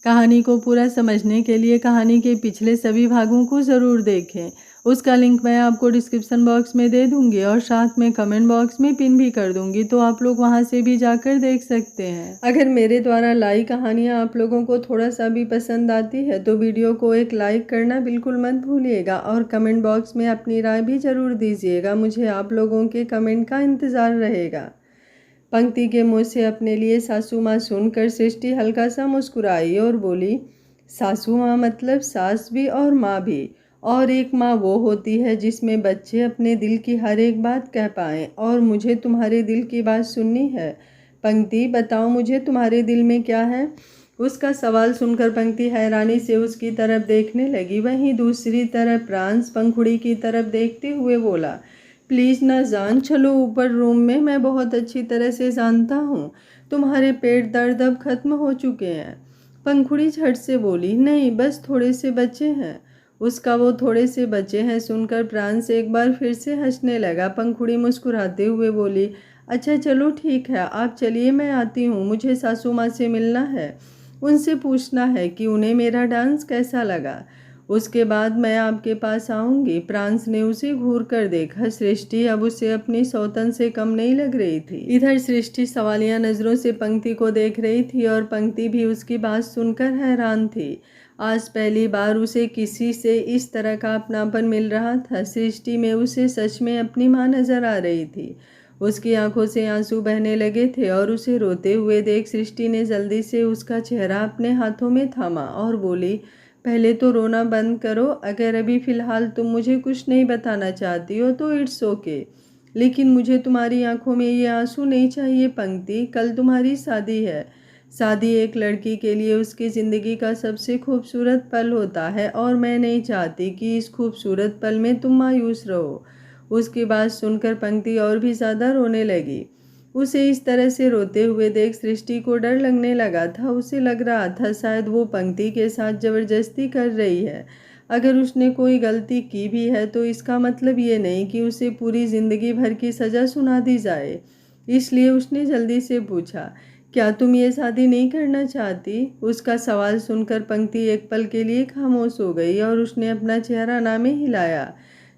कहानी को पूरा समझने के लिए कहानी के पिछले सभी भागों को ज़रूर देखें। उसका लिंक मैं आपको डिस्क्रिप्शन बॉक्स में दे दूंगी और साथ में कमेंट बॉक्स में पिन भी कर दूंगी, तो आप लोग वहां से भी जाकर देख सकते हैं। अगर मेरे द्वारा लाई कहानियाँ आप लोगों को थोड़ा सा भी पसंद आती है तो वीडियो को एक लाइक करना बिल्कुल मत भूलिएगा और कमेंट बॉक्स में अपनी राय भी ज़रूर दीजिएगा। मुझे आप लोगों के कमेंट का इंतज़ार रहेगा। पंक्ति के मुँह से अपने लिए सासू माँ सुनकर सृष्टि हल्का सा मुस्कुराई और बोली, सासू माँ मतलब सास भी और माँ भी, और एक माँ वो होती है जिसमें बच्चे अपने दिल की हर एक बात कह पाएँ, और मुझे तुम्हारे दिल की बात सुननी है। पंक्ति, बताओ मुझे तुम्हारे दिल में क्या है? उसका सवाल सुनकर पंक्ति हैरानी से उसकी तरफ देखने लगी। वहीं दूसरी तरफ प्रांस पंखुड़ी की तरफ देखते हुए बोला, प्लीज़ ना जान, चलो ऊपर रूम में, मैं बहुत अच्छी तरह से जानता हूँ तुम्हारे पेट दर्द अब खत्म हो चुके हैं। पंखुड़ी झट से बोली, नहीं बस थोड़े से बचे हैं। उसका वो थोड़े से बचे हैं सुनकर प्रांस एक बार फिर से हंसने लगा। पंखुड़ी मुस्कुराते हुए बोली, अच्छा चलो ठीक है, आप चलिए, मैं आती हूँ। मुझे सासू माँ से मिलना है, उनसे पूछना है कि उन्हें मेरा डांस कैसा लगा। उसके बाद मैं आपके पास आऊंगी। प्रांस ने उसे घूर कर देखा। सृष्टि अब उसे अपनी सौतन से कम नहीं लग रही थी। इधर सृष्टि सवालिया नजरों से पंक्ति को देख रही थी और पंक्ति भी उसकी बात सुनकर हैरान थी। आज पहली बार उसे किसी से इस तरह का अपनापन मिल रहा था। सृष्टि में उसे सच में अपनी माँ नजर आ रही थी। उसकी आंखों से आंसू बहने लगे थे और उसे रोते हुए देख सृष्टि ने जल्दी से उसका चेहरा अपने हाथों में थामा और बोली, पहले तो रोना बंद करो। अगर अभी फ़िलहाल तुम मुझे कुछ नहीं बताना चाहती हो तो इट्स ओके, लेकिन मुझे तुम्हारी आंखों में ये आंसू नहीं चाहिए। पंक्ति, कल तुम्हारी शादी है। शादी एक लड़की के लिए उसकी ज़िंदगी का सबसे खूबसूरत पल होता है और मैं नहीं चाहती कि इस खूबसूरत पल में तुम मायूस रहो। उसकी बात सुनकर पंक्ति और भी ज़्यादा रोने लगी। उसे इस तरह से रोते हुए देख सृष्टि को डर लगने लगा था। उसे लग रहा था शायद वो पंक्ति के साथ ज़बरदस्ती कर रही है। अगर उसने कोई गलती की भी है तो इसका मतलब ये नहीं कि उसे पूरी ज़िंदगी भर की सज़ा सुना दी जाए। इसलिए उसने जल्दी से पूछा, क्या तुम ये शादी नहीं करना चाहती? उसका सवाल सुनकर पंक्ति एक पल के लिए खामोश हो गई और उसने अपना चेहरा ना में हिलाया।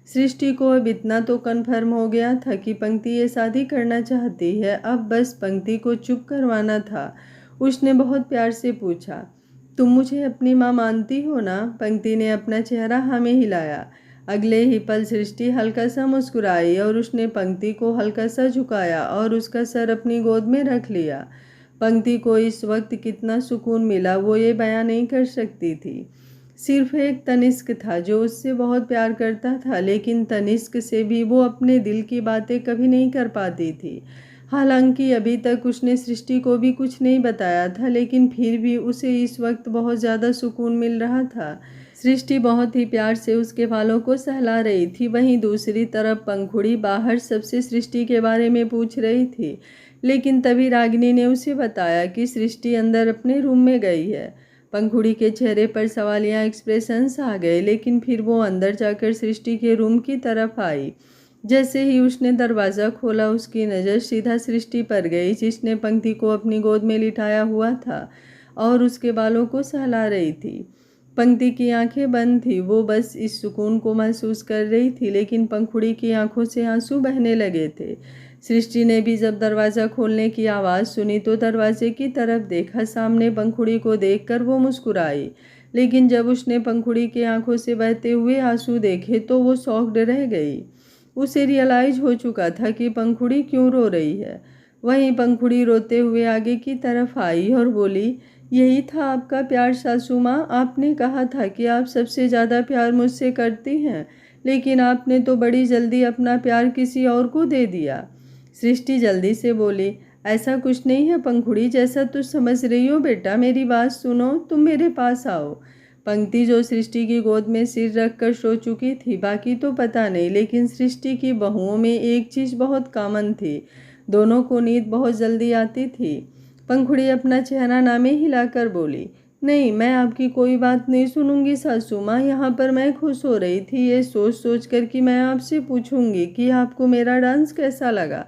सृष्टि को अब इतना तो कन्फर्म हो गया था कि पंक्ति ये शादी करना चाहती है। अब बस पंक्ति को चुप करवाना था। उसने बहुत प्यार से पूछा, तुम मुझे अपनी माँ मानती हो ना? पंक्ति ने अपना चेहरा हाँ में हिलाया। अगले ही पल सृष्टि हल्का सा मुस्कुराई और उसने पंक्ति को हल्का सा झुकाया और उसका सर अपनी गोद में रख लिया। पंक्ति को इस वक्त कितना सुकून मिला वो ये बयां नहीं कर सकती थी। सिर्फ एक तनिष्क था जो उससे बहुत प्यार करता था, लेकिन तनिष्क से भी वो अपने दिल की बातें कभी नहीं कर पाती थी। हालांकि अभी तक उसने सृष्टि को भी कुछ नहीं बताया था, लेकिन फिर भी उसे इस वक्त बहुत ज़्यादा सुकून मिल रहा था। सृष्टि बहुत ही प्यार से उसके बालों को सहला रही थी। वहीं दूसरी तरफ पंखुड़ी बाहर सबसे सृष्टि के बारे में पूछ रही थी, लेकिन तभी रागिनी ने उसे बताया कि सृष्टि अंदर अपने रूम में गई है। पंखुड़ी के चेहरे पर सवालिया एक्सप्रेशंस आ गए, लेकिन फिर वो अंदर जाकर सृष्टि के रूम की तरफ आई। जैसे ही उसने दरवाज़ा खोला उसकी नज़र सीधा सृष्टि पर गई, जिसने पंक्ति को अपनी गोद में लिटाया हुआ था और उसके बालों को सहला रही थी। पंक्ति की आंखें बंद थी, वो बस इस सुकून को महसूस कर रही थी, लेकिन पंखुड़ी की आंखों से आंसू बहने लगे थे। सृष्टि ने भी जब दरवाज़ा खोलने की आवाज़ सुनी तो दरवाजे की तरफ देखा। सामने पंखुड़ी को देखकर वो मुस्कुराई, लेकिन जब उसने पंखुड़ी की आंखों से बहते हुए आंसू देखे तो वो शॉक्ड रह गई। उसे रियलाइज हो चुका था कि पंखुड़ी क्यों रो रही है। वहीं पंखुड़ी रोते हुए आगे की तरफ आई और बोली, यही था आपका प्यार सासू माँ? आपने कहा था कि आप सबसे ज़्यादा प्यार मुझसे करती हैं, लेकिन आपने तो बड़ी जल्दी अपना प्यार किसी और को दे दिया। सृष्टि जल्दी से बोली, ऐसा कुछ नहीं है पंखुड़ी, जैसा तुम समझ रही हो। बेटा मेरी बात सुनो, तुम मेरे पास आओ। पंक्ति जो सृष्टि की गोद में सिर रखकर सो चुकी थी, बाकी तो पता नहीं, लेकिन सृष्टि की बहुओं में एक चीज़ बहुत कॉमन थी, दोनों को नींद बहुत जल्दी आती थी। पंखुड़ी अपना चेहरा नामे हिलाकर बोली, नहीं, मैं आपकी कोई बात नहीं सुनूंगी सासू माँ। यहाँ पर मैं खुश हो रही थी ये सोच सोच कर कि मैं आपसे पूछूंगी कि आपको मेरा डांस कैसा लगा,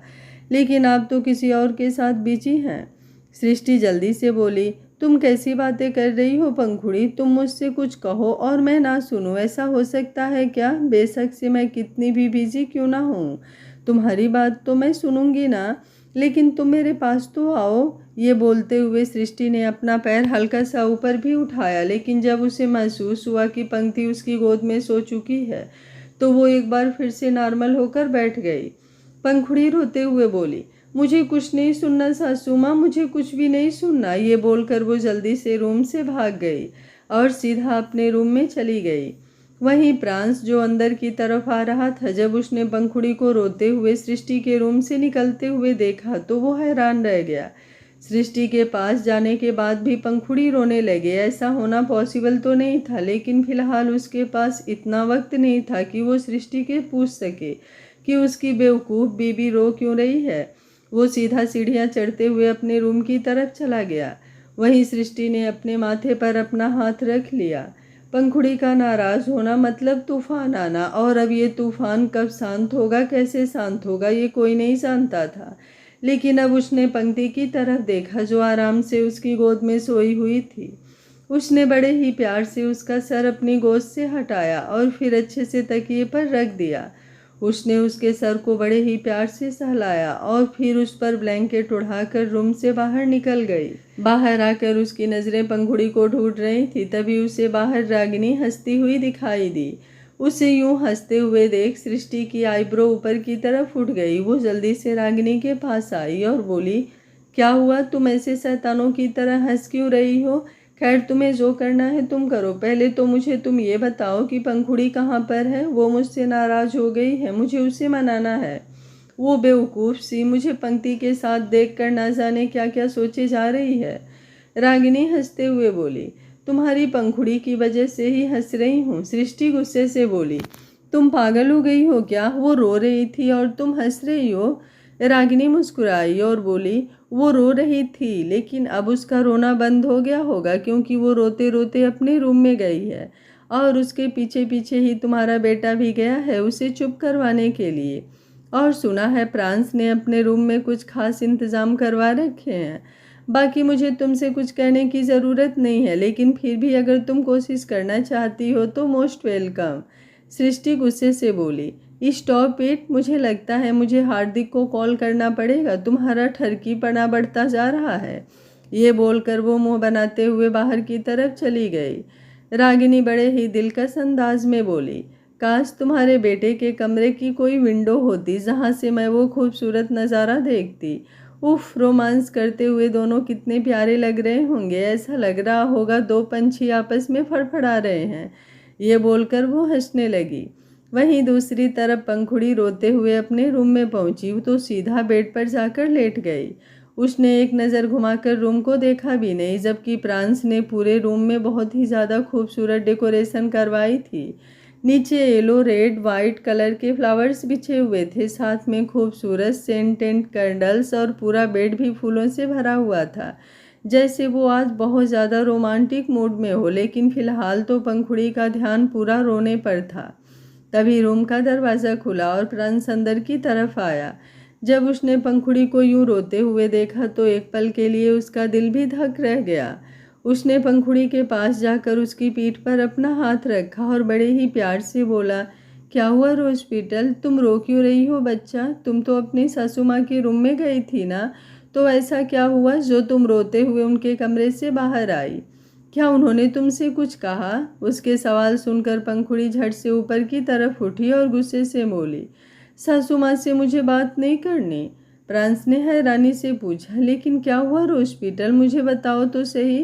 लेकिन आप तो किसी और के साथ बिजी हैं। सृष्टि जल्दी से बोली, तुम कैसी बातें कर रही हो पंखुड़ी? तुम मुझसे कुछ कहो और मैं ना सुनूं, ऐसा हो सकता है क्या? बेशक से मैं कितनी भी बिजी क्यों ना हूँ, तुम्हारी बात तो मैं सुनूंगी ना, लेकिन तुम मेरे पास तो आओ। ये बोलते हुए सृष्टि ने अपना पैर हल्का सा ऊपर भी उठाया, लेकिन जब उसे महसूस हुआ कि पंक्ति उसकी गोद में सो चुकी है तो वो एक बार फिर से नॉर्मल होकर बैठ गई। पंखुड़ी रोते हुए बोली, मुझे कुछ नहीं सुनना सासू माँ, मुझे कुछ भी नहीं सुनना। ये बोलकर वो जल्दी से रूम से भाग गई और सीधा अपने रूम में चली गई। वहीं प्रांस जो अंदर की तरफ आ रहा था, जब उसने पंखुड़ी को रोते हुए सृष्टि के रूम से निकलते हुए देखा तो वो हैरान रह गया। सृष्टि के पास जाने के बाद भी पंखुड़ी रोने लगे, ऐसा होना पॉसिबल तो नहीं था, लेकिन फिलहाल उसके पास इतना वक्त नहीं था कि वो सृष्टि के पूछ सके कि उसकी बेवकूफ़ बीबी रो क्यों रही है। वो सीधा सीढ़ियाँ चढ़ते हुए अपने रूम की तरफ चला गया। वहीं सृष्टि ने अपने माथे पर अपना हाथ रख लिया। पंखुड़ी का नाराज होना मतलब तूफान आना, और अब ये तूफान कब शांत होगा, कैसे शांत होगा, ये कोई नहीं जानता था। लेकिन अब उसने पंक्ति की तरफ देखा जो आराम से उसकी गोद में सोई हुई थी। उसने बड़े ही प्यार से उसका सर अपनी गोद से हटाया और फिर अच्छे से तकिए पर रख दिया। उसने उसके सर को बड़े ही प्यार से सहलाया और फिर उस पर ब्लैंकेट उड़ाकर रूम से बाहर निकल गई। बाहर आकर उसकी नज़रें पंखुड़ी को ढूंढ रही थी, तभी उसे बाहर रागिनी हंसती हुई दिखाई दी। उसे यूं हंसते हुए देख सृष्टि की आईब्रो ऊपर की तरफ उठ गई। वो जल्दी से रागिनी के पास आई और बोली, क्या हुआ, तुम ऐसे शैतानों की तरह हंस क्यों रही हो? खैर, तुम्हें जो करना है तुम करो, पहले तो मुझे तुम ये बताओ कि पंखुड़ी कहाँ पर है? वो मुझसे नाराज हो गई है, मुझे उसे मनाना है। वो बेवकूफ़ सी मुझे पंक्ति के साथ देखकर ना जाने क्या क्या सोचे जा रही है। रागिनी हंसते हुए बोली, तुम्हारी पंखुड़ी की वजह से ही हंस रही हूँ। सृष्टि गुस्से से बोली, तुम पागल हो गई हो क्या? वो रो रही थी और तुम हंस रही हो? रागिनी मुस्कुराई और बोली, वो रो रही थी, लेकिन अब उसका रोना बंद हो गया होगा, क्योंकि वो रोते रोते अपने रूम में गई है और उसके पीछे पीछे ही तुम्हारा बेटा भी गया है उसे चुप करवाने के लिए। और सुना है प्रांस ने अपने रूम में कुछ खास इंतज़ाम करवा रखे हैं। बाकी मुझे तुमसे कुछ कहने की ज़रूरत नहीं है, लेकिन फिर भी अगर तुम कोशिश करना चाहती हो तो मोस्ट वेलकम। सृष्टि गुस्से से बोली, स्टॉप इट, मुझे लगता है मुझे हार्दिक को कॉल करना पड़ेगा, तुम्हारा ठरकीपना बढ़ता जा रहा है। ये बोलकर वो मुंह बनाते हुए बाहर की तरफ चली गई। रागिनी बड़े ही दिलकश अंदाज में बोली, काश तुम्हारे बेटे के कमरे की कोई विंडो होती जहाँ से मैं वो खूबसूरत नज़ारा देखती। उफ, रोमांस करते हुए दोनों कितने प्यारे लग रहे होंगे, ऐसा लग रहा होगा दो पंछी आपस में फड़फड़ा रहे हैं। ये बोलकर वो हंसने लगी। वहीं दूसरी तरफ पंखुड़ी रोते हुए अपने रूम में पहुंची तो सीधा बेड पर जाकर लेट गई। उसने एक नज़र घुमाकर रूम को देखा भी नहीं, जबकि प्रांस ने पूरे रूम में बहुत ही ज़्यादा खूबसूरत डेकोरेशन करवाई थी। नीचे येलो, रेड, वाइट कलर के फ्लावर्स बिछे हुए थे, साथ में खूबसूरत सेंटेंट कैंडल्स, और पूरा बेड भी फूलों से भरा हुआ था, जैसे वो आज बहुत ज़्यादा रोमांटिक मूड में हो। लेकिन फिलहाल तो पंखुड़ी का ध्यान पूरा रोने पर था। तभी रूम का दरवाज़ा खुला और प्रांस अंदर की तरफ आया। जब उसने पंखुड़ी को यूं रोते हुए देखा तो एक पल के लिए उसका दिल भी धक रह गया। उसने पंखुड़ी के पास जाकर उसकी पीठ पर अपना हाथ रखा और बड़े ही प्यार से बोला, क्या हुआ रोस्पिटल, तुम रो क्यों रही हो बच्चा? तुम तो अपनी सासू माँ के रूम में गई थी ना, तो ऐसा क्या हुआ जो तुम रोते हुए उनके कमरे से बाहर आई? क्या उन्होंने तुमसे कुछ कहा? उसके सवाल सुनकर पंखुड़ी झट से ऊपर की तरफ उठी और गुस्से से बोली, सासू माँ से मुझे बात नहीं करनी। प्रांस ने हैरानी से पूछा, लेकिन क्या हुआ रोस्पिटल, मुझे बताओ तो सही।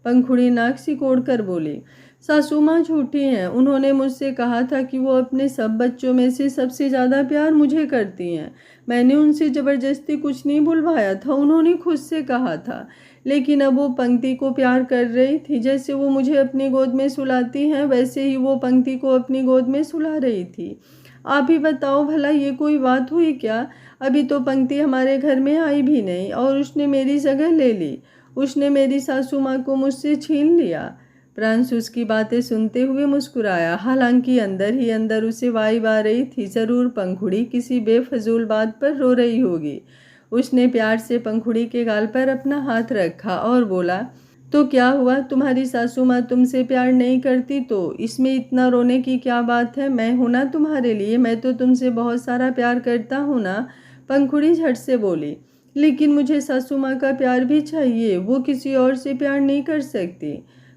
पंखुड़ी नाक सिकोड़ कर बोली, सासू माँ झूठी हैं, उन्होंने मुझसे कहा था कि वो अपने सब बच्चों में से सबसे ज़्यादा प्यार मुझे करती हैं। मैंने उनसे ज़बरदस्ती कुछ नहीं बुलवाया था, उन्होंने खुद से कहा था। लेकिन अब वो पंक्ति को प्यार कर रही थी, जैसे वो मुझे अपनी गोद में सुलाती हैं वैसे ही वो पंक्ति को अपनी गोद में सुला रही थी। आप ही बताओ भला, ये कोई बात हुई क्या? अभी तो पंक्ति हमारे घर में आई भी नहीं और उसने मेरी जगह ले ली। उसने मेरी सासू माँ को मुझसे छीन लिया। प्रांस उसकी बातें सुनते हुए मुस्कुराया, हालांकि अंदर ही अंदर उसे वाइब आ रही थी, ज़रूर पंखुड़ी किसी बेफजूल बात पर रो रही होगी। उसने प्यार से पंखुड़ी के गाल पर अपना हाथ रखा और बोला, तो क्या हुआ, तुम्हारी सासू माँ तुमसे प्यार नहीं करती तो इसमें इतना रोने की क्या बात है? मैं हूं ना तुम्हारे लिए, मैं तो तुमसे बहुत सारा प्यार करता हूँ ना। पंखुड़ी झट से बोली। लेकिन मुझे सासू माँ का प्यार भी चाहिए, वो किसी और से प्यार नहीं कर सकती।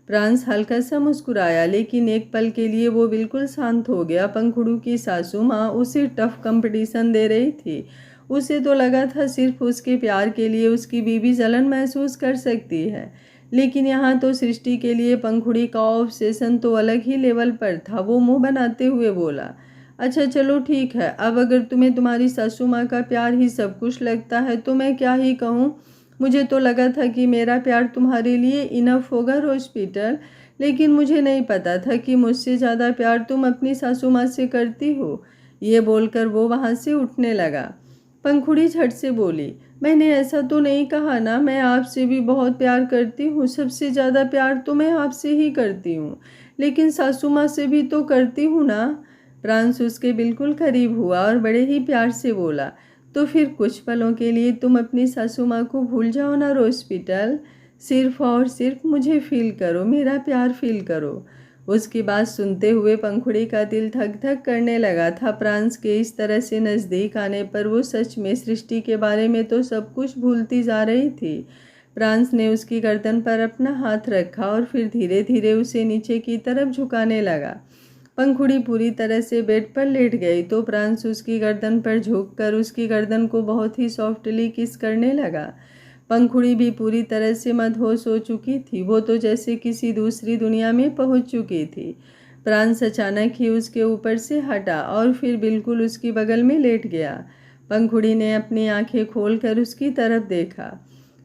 प्रांस हल्का सा मुस्कुराया, लेकिन एक पल के लिए वो बिल्कुल शांत हो गया। पंखुड़ू की सासू माँ उसे टफ कंपटीशन दे रही थी। उसे तो लगा था सिर्फ उसके प्यार के लिए उसकी बीवी जलन महसूस कर सकती है, लेकिन यहाँ तो सृष्टि के लिए पंखुड़ी का ऑब्सेशन तो अलग ही लेवल पर था। वो मुंह बनाते हुए बोला, अच्छा चलो ठीक है, अब अगर तुम्हें तुम्हारी सासू माँ का प्यार ही सब कुछ लगता है तो मैं क्या ही कहूँ। मुझे तो लगा था कि मेरा प्यार तुम्हारे लिए इनफ होगा रोज पीटर, लेकिन मुझे नहीं पता था कि मुझसे ज़्यादा प्यार तुम अपनी सासू माँ से करती हो। ये बोलकर वो वहाँ से उठने लगा। पंखुड़ी झट से बोली, मैंने ऐसा तो नहीं कहा ना, मैं आपसे भी बहुत प्यार करती हूँ, सबसे ज़्यादा प्यार तो मैं आपसे ही करती हूँ, लेकिन सासू माँ से भी तो करती हूँ ना। प्रांस उसके बिल्कुल करीब हुआ और बड़े ही प्यार से बोला, तो फिर कुछ पलों के लिए तुम अपनी सासू माँ को भूल जाओ ना हॉस्पिटल, सिर्फ और सिर्फ मुझे फील करो, मेरा प्यार फील करो। उसकी बात सुनते हुए पंखुड़ी का दिल धक धक करने लगा था। प्रांस के इस तरह से नज़दीक आने पर वो सच में सृष्टि के बारे में तो सब कुछ भूलती जा रही थी। प्रांस ने उसकी गर्दन पर अपना हाथ रखा और फिर धीरे धीरे उसे नीचे की तरफ झुकाने लगा। पंखुड़ी पूरी तरह से बेड पर लेट गई तो प्रांस उसकी गर्दन पर झुककर उसकी गर्दन को बहुत ही सॉफ्टली किस करने लगा। पंखुड़ी भी पूरी तरह से मदहोश हो चुकी थी, वो तो जैसे किसी दूसरी दुनिया में पहुंच चुकी थी। प्रांस अचानक ही उसके ऊपर से हटा और फिर बिल्कुल उसकी बगल में लेट गया। पंखुड़ी ने अपनी आंखें खोलकर उसकी तरफ देखा।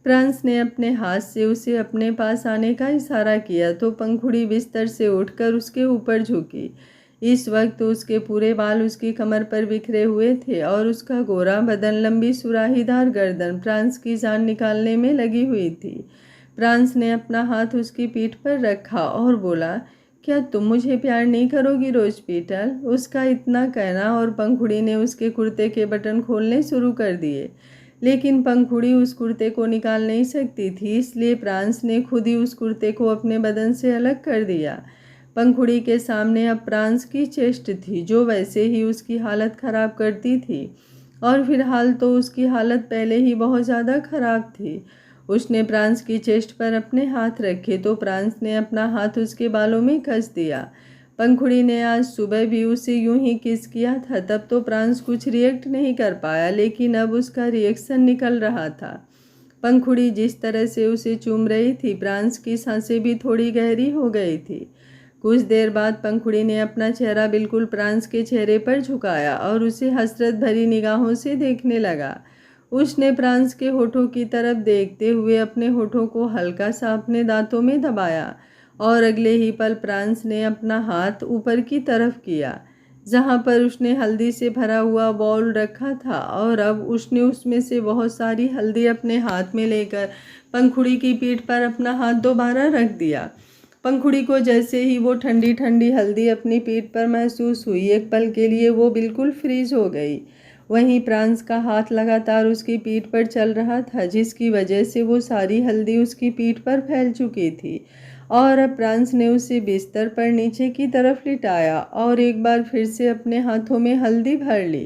प्रांस ने अपने हाथ से उसे अपने पास आने का इशारा किया तो पंखुड़ी बिस्तर से उठकर उसके ऊपर झुकी। इस वक्त उसके पूरे बाल उसकी कमर पर बिखरे हुए थे और उसका गोरा बदन, लंबी सुराहीदार गर्दन प्रांस की जान निकालने में लगी हुई थी। प्रांस ने अपना हाथ उसकी पीठ पर रखा और बोला, क्या तुम मुझे प्यार नहीं करोगी रोज पीटर? उसका इतना कहना और पंखुड़ी ने उसके कुर्ते के बटन खोलने शुरू कर दिए, लेकिन पंखुड़ी उस कुर्ते को निकाल नहीं सकती थी, इसलिए प्रांस ने खुद ही उस कुर्ते को अपने बदन से अलग कर दिया। पंखुड़ी के सामने अब प्रांस की चेस्ट थी, जो वैसे ही उसकी हालत ख़राब करती थी, और फिलहाल तो उसकी हालत पहले ही बहुत ज़्यादा ख़राब थी। उसने प्रांस की चेस्ट पर अपने हाथ रखे तो प्रांस ने अपना हाथ उसके बालों में कस दिया। पंखुड़ी ने आज सुबह भी उसे यूं ही किस किया था, तब तो प्रांस कुछ रिएक्ट नहीं कर पाया, लेकिन अब उसका रिएक्शन निकल रहा था। पंखुड़ी जिस तरह से उसे चूम रही थी, प्रांस की सांसें भी थोड़ी गहरी हो गई थी। कुछ देर बाद पंखुड़ी ने अपना चेहरा बिल्कुल प्रांस के चेहरे पर झुकाया और उसे हसरत भरी निगाहों से देखने लगा। उसने प्रांस के होठों की तरफ देखते हुए अपने होठों को हल्का सा अपने दांतों में दबाया और अगले ही पल प्रांस ने अपना हाथ ऊपर की तरफ किया, जहां पर उसने हल्दी से भरा हुआ बाउल रखा था, और अब उसने उसमें से बहुत सारी हल्दी अपने हाथ में लेकर पंखुड़ी की पीठ पर अपना हाथ दोबारा रख दिया। पंखुड़ी को जैसे ही वो ठंडी ठंडी हल्दी अपनी पीठ पर महसूस हुई, एक पल के लिए वो बिल्कुल फ्रीज हो गई। वहीं प्रांस का हाथ लगातार उसकी पीठ पर चल रहा था, जिसकी वजह से वो सारी हल्दी उसकी पीठ पर फैल चुकी थी। और अब प्रांस ने उसे बिस्तर पर नीचे की तरफ लिटाया और एक बार फिर से अपने हाथों में हल्दी भर ली।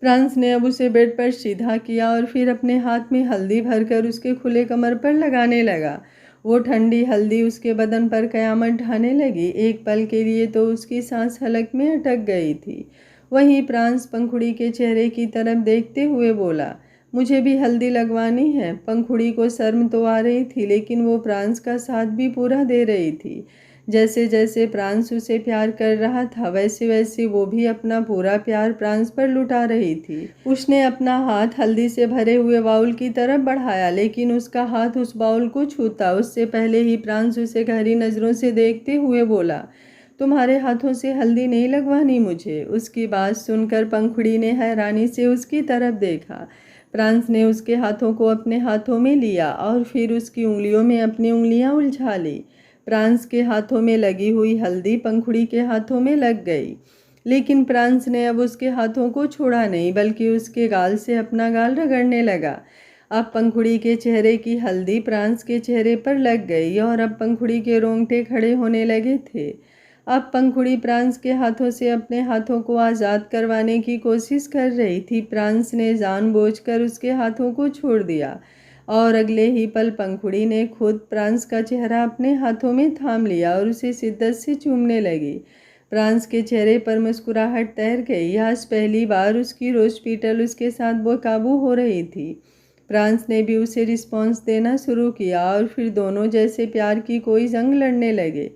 प्रांस ने अब उसे बेड पर सीधा किया और फिर अपने हाथ में हल्दी भरकर उसके खुले कमर पर लगाने लगा। वो ठंडी हल्दी उसके बदन पर कयामत ढाने लगी। एक पल के लिए तो उसकी सांस हलक में अटक गई थी। वहीं प्रांस पंखुड़ी के चेहरे की तरफ देखते हुए बोला, मुझे भी हल्दी लगवानी है। पंखुड़ी को शर्म तो आ रही थी, लेकिन वो प्रांस का साथ भी पूरा दे रही थी। जैसे जैसे प्रांस उसे प्यार कर रहा था, वैसे वैसे वो भी अपना पूरा प्यार प्रांस पर लुटा रही थी। उसने अपना हाथ हल्दी से भरे हुए बाउल की तरफ बढ़ाया, लेकिन उसका हाथ उस बाउल को छूता उससे पहले ही प्रांस उसे गहरी नज़रों से देखते हुए बोला, तुम्हारे हाथों से हल्दी नहीं लगवानी मुझे। उसकी बात सुनकर पंखुड़ी ने हैरानी से उसकी तरफ देखा। प्रांस ने उसके हाथों को अपने हाथों में लिया और फिर उसकी उंगलियों में अपनी उंगलियां उलझा ली। प्रांस के हाथों में लगी हुई हल्दी पंखुड़ी के हाथों में लग गई, लेकिन प्रांस ने अब उसके हाथों को छोड़ा नहीं, बल्कि उसके गाल से अपना गाल रगड़ने लगा। अब पंखुड़ी के चेहरे की हल्दी प्रांस के चेहरे पर लग गई और अब पंखुड़ी के रोंगटे खड़े होने लगे थे। अब पंखुड़ी प्रांस के हाथों से अपने हाथों को आज़ाद करवाने की कोशिश कर रही थी। प्रांस ने जानबूझकर उसके हाथों को छोड़ दिया और अगले ही पल पंखुड़ी ने खुद प्रांस का चेहरा अपने हाथों में थाम लिया और उसे शिद्दत से चूमने लगी। प्रांस के चेहरे पर मुस्कुराहट तैर गई। आज पहली बार उसकी रोशपीटल उसके साथ बेकाबू हो रही थी। प्रांस ने भी उसे रिस्पॉन्स देना शुरू किया और फिर दोनों जैसे प्यार की कोई जंग लड़ने लगे।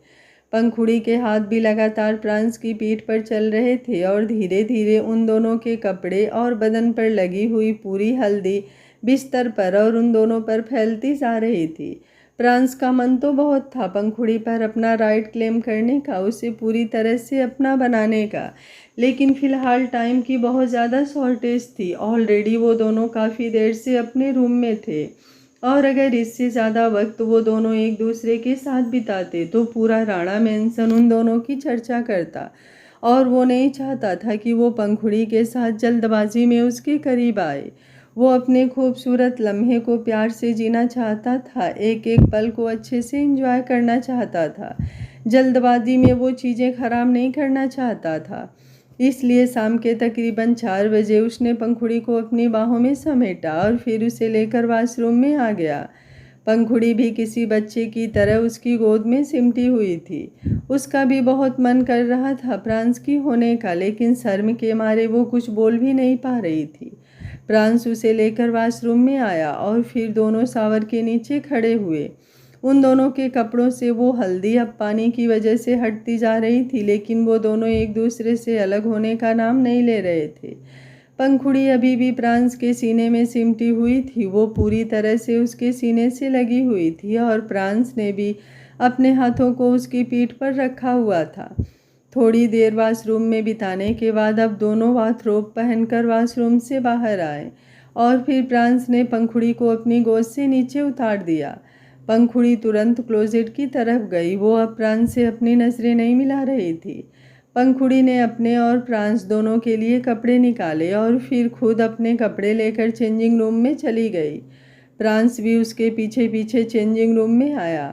पंखुड़ी के हाथ भी लगातार प्रांस की पीठ पर चल रहे थे और धीरे धीरे उन दोनों के कपड़े और बदन पर लगी हुई पूरी हल्दी बिस्तर पर और उन दोनों पर फैलती जा रही थी। प्रांस का मन तो बहुत था पंखुड़ी पर अपना राइट क्लेम करने का, उसे पूरी तरह से अपना बनाने का, लेकिन फ़िलहाल टाइम की बहुत ज़्यादा शॉर्टेज थी। ऑलरेडी वो दोनों काफ़ी देर से अपने रूम में थे और अगर इससे ज़्यादा वक्त वो दोनों एक दूसरे के साथ बिताते तो पूरा राणा मैंसन उन दोनों की चर्चा करता और वो नहीं चाहता था कि वो पंखुड़ी के साथ जल्दबाजी में उसके करीब आए। वो अपने खूबसूरत लम्हे को प्यार से जीना चाहता था, एक एक पल को अच्छे से एंजॉय करना चाहता था। जल्दबाजी में वो चीज़ें ख़राब नहीं करना चाहता था। इसलिए शाम के तकरीबन 4 बजे उसने पंखुड़ी को अपनी बाहों में समेटा और फिर उसे लेकर वॉशरूम में आ गया। पंखुड़ी भी किसी बच्चे की तरह उसकी गोद में सिमटी हुई थी। उसका भी बहुत मन कर रहा था प्रांस की होने का, लेकिन शर्म के मारे वो कुछ बोल भी नहीं पा रही थी। प्रांस उसे लेकर वॉशरूम में आया और फिर दोनों शावर के नीचे खड़े हुए। उन दोनों के कपड़ों से वो हल्दी अब पानी की वजह से हटती जा रही थी, लेकिन वो दोनों एक दूसरे से अलग होने का नाम नहीं ले रहे थे। पंखुड़ी अभी भी प्रांस के सीने में सिमटी हुई थी, वो पूरी तरह से उसके सीने से लगी हुई थी और प्रांस ने भी अपने हाथों को उसकी पीठ पर रखा हुआ था। थोड़ी देर वॉशरूम में बिताने के बाद अब दोनों बाथरोब पहनकर वॉशरूम से बाहर आए और फिर प्रांस ने पंखुड़ी को अपनी गोद से नीचे उतार दिया। पंखुड़ी तुरंत क्लोजेट की तरफ गई। वो अब प्रांस से अपनी नज़रें नहीं मिला रही थी। पंखुड़ी ने अपने और प्रांस दोनों के लिए कपड़े निकाले और फिर खुद अपने कपड़े लेकर चेंजिंग रूम में चली गई। प्रांस भी उसके पीछे पीछे चेंजिंग रूम में आया।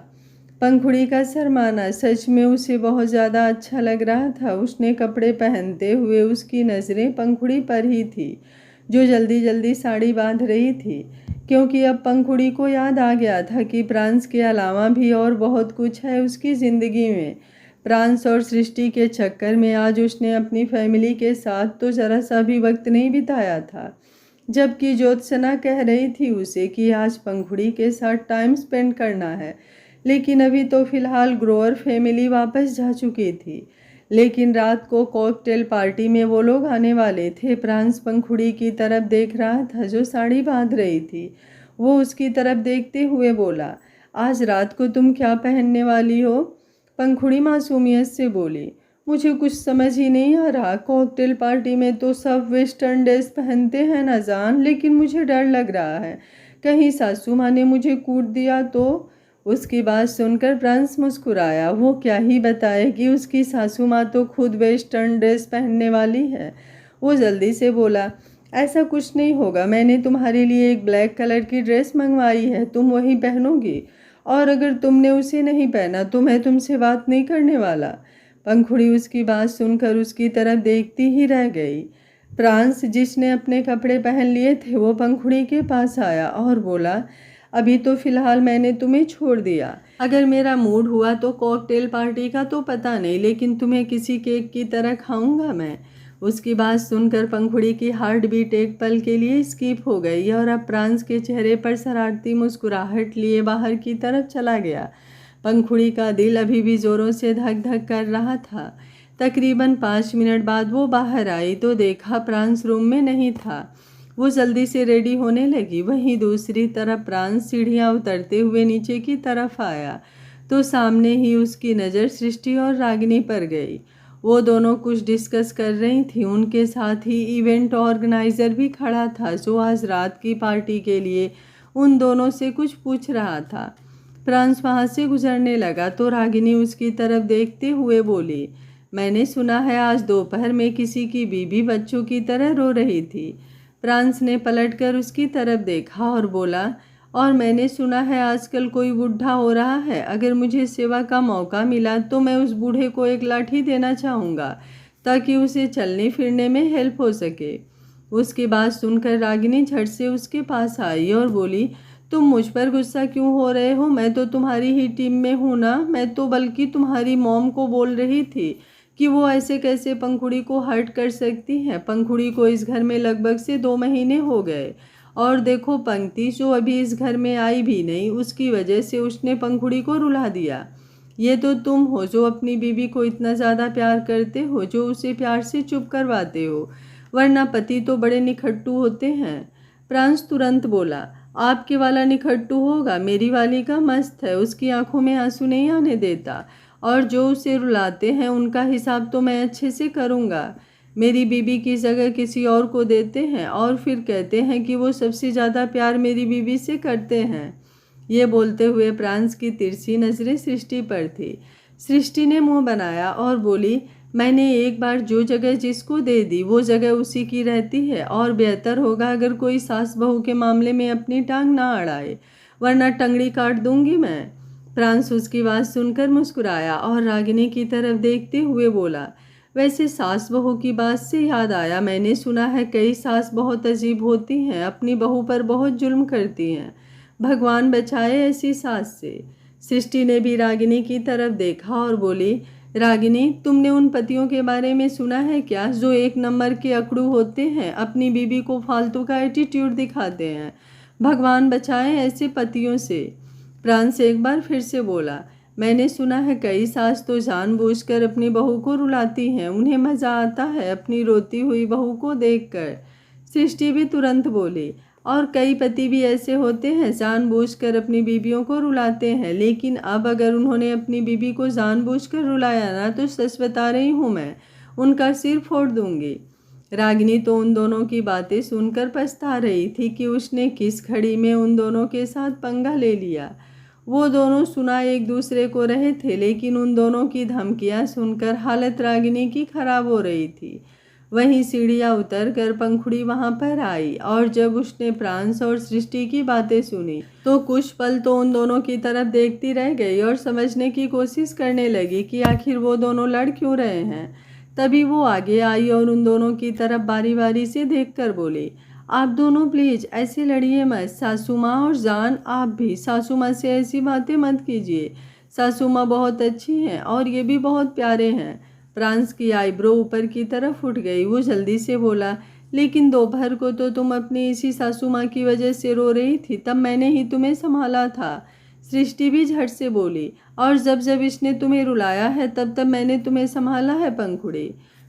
पंखुड़ी का शर्माना सच में उसे बहुत ज़्यादा अच्छा लग रहा था। उसने कपड़े पहनते हुए उसकी नज़रें पंखुड़ी पर ही थी, जो जल्दी जल्दी साड़ी बांध रही थी, क्योंकि अब पंखुड़ी को याद आ गया था कि प्रांस के अलावा भी और बहुत कुछ है उसकी ज़िंदगी में। प्रांस और सृष्टि के चक्कर में आज उसने अपनी फैमिली के साथ तो ज़रा सा भी वक्त नहीं बिताया था, जबकि ज्योत्सना कह रही थी उसे कि आज पंखुड़ी के साथ टाइम स्पेंड करना है। लेकिन अभी तो फ़िलहाल ग्रोवर फैमिली वापस जा चुकी थी, लेकिन रात को कॉकटेल पार्टी में वो लोग आने वाले थे। प्रांस पंखुड़ी की तरफ देख रहा था जो साड़ी बांध रही थी। वो उसकी तरफ देखते हुए बोला, आज रात को तुम क्या पहनने वाली हो? पंखुड़ी मासूमियत से बोली, मुझे कुछ समझ ही नहीं आ रहा। कॉकटेल पार्टी में तो सब वेस्टर्न ड्रेस पहनते हैं ना जान, लेकिन मुझे डर लग रहा है कहीं सासू माँ ने मुझे कूट दिया तो। उसकी बात सुनकर प्रांस मुस्कुराया। वो क्या ही बताए कि उसकी सासू माँ तो खुद वेस्टर्न ड्रेस पहनने वाली है। वो जल्दी से बोला, ऐसा कुछ नहीं होगा, मैंने तुम्हारे लिए एक ब्लैक कलर की ड्रेस मंगवाई है, तुम वही पहनोगी, और अगर तुमने उसे नहीं पहना तो मैं तुमसे बात नहीं करने वाला। पंखुड़ी उसकी बात सुनकर उसकी तरफ देखती ही रह गई। प्रांस, जिसने अपने कपड़े पहन लिए थे, वो पंखुड़ी के पास आया और बोला, अभी तो फ़िलहाल मैंने तुम्हें छोड़ दिया। अगर मेरा मूड हुआ तो कॉकटेल पार्टी का तो पता नहीं, लेकिन तुम्हें किसी केक की तरह खाऊंगा मैं। उसकी बात सुनकर पंखुड़ी की हार्ट बीट एक पल के लिए स्किप हो गई और अब प्रांस के चेहरे पर शरारती मुस्कुराहट लिए बाहर की तरफ चला गया। पंखुड़ी का दिल अभी भी ज़ोरों से धक धक कर रहा था। तकरीबन 5 मिनट बाद वो बाहर आई तो देखा प्रांस रूम में नहीं था। वो जल्दी से रेडी होने लगी। वहीं दूसरी तरफ प्रांस सीढ़ियाँ उतरते हुए नीचे की तरफ आया तो सामने ही उसकी नज़र सृष्टि और रागिनी पर गई। वो दोनों कुछ डिस्कस कर रही थी। उनके साथ ही इवेंट ऑर्गेनाइज़र भी खड़ा था जो आज रात की पार्टी के लिए उन दोनों से कुछ पूछ रहा था। प्रांस वहाँ से गुजरने लगा तो रागिनी उसकी तरफ देखते हुए बोली, मैंने सुना है आज दोपहर में किसी की बीबी बच्चों की तरह रो रही थी। प्रांस ने पलटकर उसकी तरफ देखा और बोला, और मैंने सुना है आजकल कोई बूढ़ा हो रहा है। अगर मुझे सेवा का मौका मिला तो मैं उस बूढ़े को एक लाठी देना चाहूँगा ताकि उसे चलने फिरने में हेल्प हो सके। उसकी बात सुनकर रागिनी झट से उसके पास आई और बोली, तुम मुझ पर गुस्सा क्यों हो रहे हो? मैं तो तुम्हारी ही टीम में हूँ ना। मैं तो बल्कि तुम्हारी मॉम को बोल रही थी कि वो ऐसे कैसे पंखुड़ी को हर्ट कर सकती हैं। पंखुड़ी को इस घर में लगभग से 2 महीने हो गए और देखो पंक्ति जो अभी इस घर में आई भी नहीं, उसकी वजह से उसने पंखुड़ी को रुला दिया। ये तो तुम हो जो अपनी बीवी को इतना ज़्यादा प्यार करते हो, जो उसे प्यार से चुप करवाते हो, वरना पति तो बड़े निखट्टू होते हैं। प्रांस तुरंत बोला, आपके वाला निखट्टू होगा, मेरी वाली का मस्त है, उसकी आंखों में आंसू नहीं आने देता, और जो उसे रुलाते हैं उनका हिसाब तो मैं अच्छे से करूँगा। मेरी बीबी की जगह किसी और को देते हैं और फिर कहते हैं कि वो सबसे ज़्यादा प्यार मेरी बीबी से करते हैं। ये बोलते हुए प्रांस की तिरछी नज़रें सृष्टि पर थी। सृष्टि ने मुंह बनाया और बोली, मैंने एक बार जो जगह जिसको दे दी वो जगह उसी की रहती है, और बेहतर होगा अगर कोई सास बहू के मामले में अपनी टांग ना अड़ाए, वरना टंगड़ी काट दूंगी मैं। प्रांस उसकी बात सुनकर मुस्कुराया और रागिनी की तरफ देखते हुए बोला, वैसे सास बहू की बात से याद आया, मैंने सुना है कई सास बहुत अजीब होती हैं, अपनी बहू पर बहुत जुल्म करती हैं। भगवान बचाए ऐसी सास से। सृष्टि ने भी रागिनी की तरफ देखा और बोली, रागिनी, तुमने उन पतियों के बारे में सुना है क्या जो 1 नंबर के अकड़ू होते हैं, अपनी बीबी को फालतू का एटीट्यूड दिखाते हैं? भगवान बचाए ऐसे पतियों से। प्रांस एक बार फिर से बोला, मैंने सुना है कई सास तो जानबूझकर अपनी बहू को रुलाती हैं, उन्हें मज़ा आता है अपनी रोती हुई बहू को देखकर। सृष्टि भी तुरंत बोली, और कई पति भी ऐसे होते हैं जानबूझकर अपनी बीवियों को रुलाते हैं, लेकिन अब अगर उन्होंने अपनी बीवी को जानबूझकर रुलाया ना तो सच बता रही हूँ मैं उनका सिर फोड़ दूंगी। रागिनी तो उन दोनों की बातें सुनकर पछता रही थी कि उसने किस घड़ी में उन दोनों के साथ पंगा ले लिया। वो दोनों सुना एक दूसरे को रहे थे, लेकिन उन दोनों की धमकियाँ सुनकर हालत रागिनी की खराब हो रही थी। वहीं सीढ़ियाँ उतर कर पंखुड़ी वहाँ पर आई, और जब उसने प्रांस और सृष्टि की बातें सुनी तो कुछ पल तो उन दोनों की तरफ देखती रह गई और समझने की कोशिश करने लगी कि आखिर वो दोनों लड़ क्यों रहे हैं। तभी वो आगे आई और उन दोनों की तरफ बारी बारी से देखकर बोली, आप दोनों प्लीज ऐसे लड़िए मत। सासू माँ और जान, आप भी सासू माँ से ऐसी बातें मत कीजिए। सासू माँ बहुत अच्छी हैं और ये भी बहुत प्यारे हैं। प्रांस की आईब्रो ऊपर की तरफ उठ गई। वो जल्दी से बोला, लेकिन दोपहर को तो तुम अपनी इसी सासू माँ की वजह से रो रही थी, तब मैंने ही तुम्हें संभाला था। सृष्टि भी झट से बोली, और जब जब इसने तुम्हें रुलाया है तब तब मैंने तुम्हें संभाला है पंखुड़ी।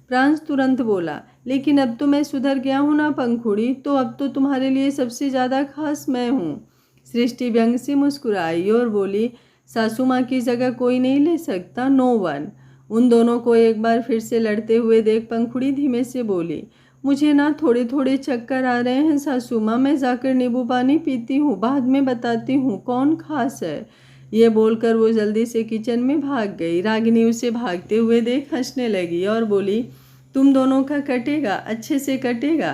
प्रांस तुरंत बोला, लेकिन अब तो मैं सुधर गया हूँ ना पंखुड़ी, तो अब तो तुम्हारे लिए सबसे ज़्यादा खास मैं हूँ। सृष्टि व्यंग से मुस्कुराई और बोली, सासू माँ की जगह कोई नहीं ले सकता, नो वन। उन दोनों को एक बार फिर से लड़ते हुए देख पंखुड़ी धीमे से बोली, मुझे ना थोड़े थोड़े चक्कर आ रहे हैं सासू माँ, मैं जाकर नींबू पानी पीती हूँ, बाद में बताती हूँ कौन खास है। ये बोलकर वो जल्दी से किचन में भाग गई। रागिनी उसे भागते हुए देख हंसने लगी और बोली, तुम दोनों का कटेगा, अच्छे से कटेगा।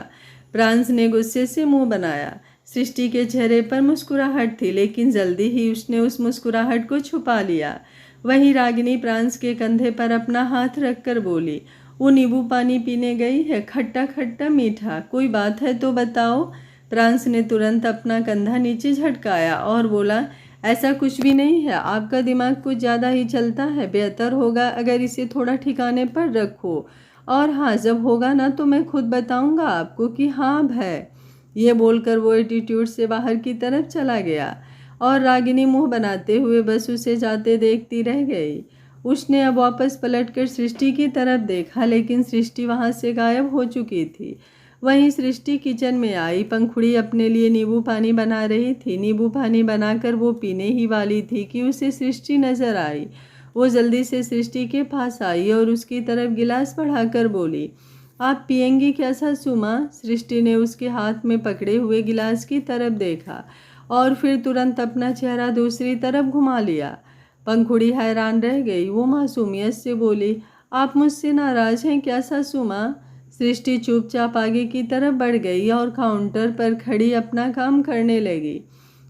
प्रांस ने गुस्से से मुंह बनाया। सृष्टि के चेहरे पर मुस्कुराहट थी, लेकिन जल्दी ही उसने उस मुस्कुराहट को छुपा लिया। वहीं रागिनी प्रांस के कंधे पर अपना हाथ रखकर बोली, वो नींबू पानी पीने गई है, खट्टा खट्टा मीठा, कोई बात है तो बताओ। प्रांस ने तुरंत अपना कंधा नीचे झटकाया और बोला, ऐसा कुछ भी नहीं है, आपका दिमाग कुछ ज़्यादा ही चलता है, बेहतर होगा अगर इसे थोड़ा ठिकाने पर रखो, और हाँ जब होगा ना तो मैं खुद बताऊंगा आपको कि हाँ अब है। ये बोलकर वो एटीट्यूड से बाहर की तरफ चला गया और रागिनी मुंह बनाते हुए बस उसे जाते देखती रह गई। उसने अब वापस पलटकर सृष्टि की तरफ देखा, लेकिन सृष्टि वहाँ से गायब हो चुकी थी। वहीं सृष्टि किचन में आई। पंखुड़ी अपने लिए नींबू पानी बना रही थी। नींबू पानी बनाकर वो पीने ही वाली थी कि उसे सृष्टि नजर आई। वो जल्दी से सृष्टि के पास आई और उसकी तरफ गिलास बढ़ाकर बोली, आप पियेंगी क्या सासू माँ? सृष्टि ने उसके हाथ में पकड़े हुए गिलास की तरफ देखा और फिर तुरंत अपना चेहरा दूसरी तरफ घुमा लिया। पंखुड़ी हैरान रह गई। वो मासूमियत से बोली, आप मुझसे नाराज हैं क्या सासू माँ? सृष्टि चुपचाप आगे की तरफ बढ़ गई और काउंटर पर खड़ी अपना काम करने लगी।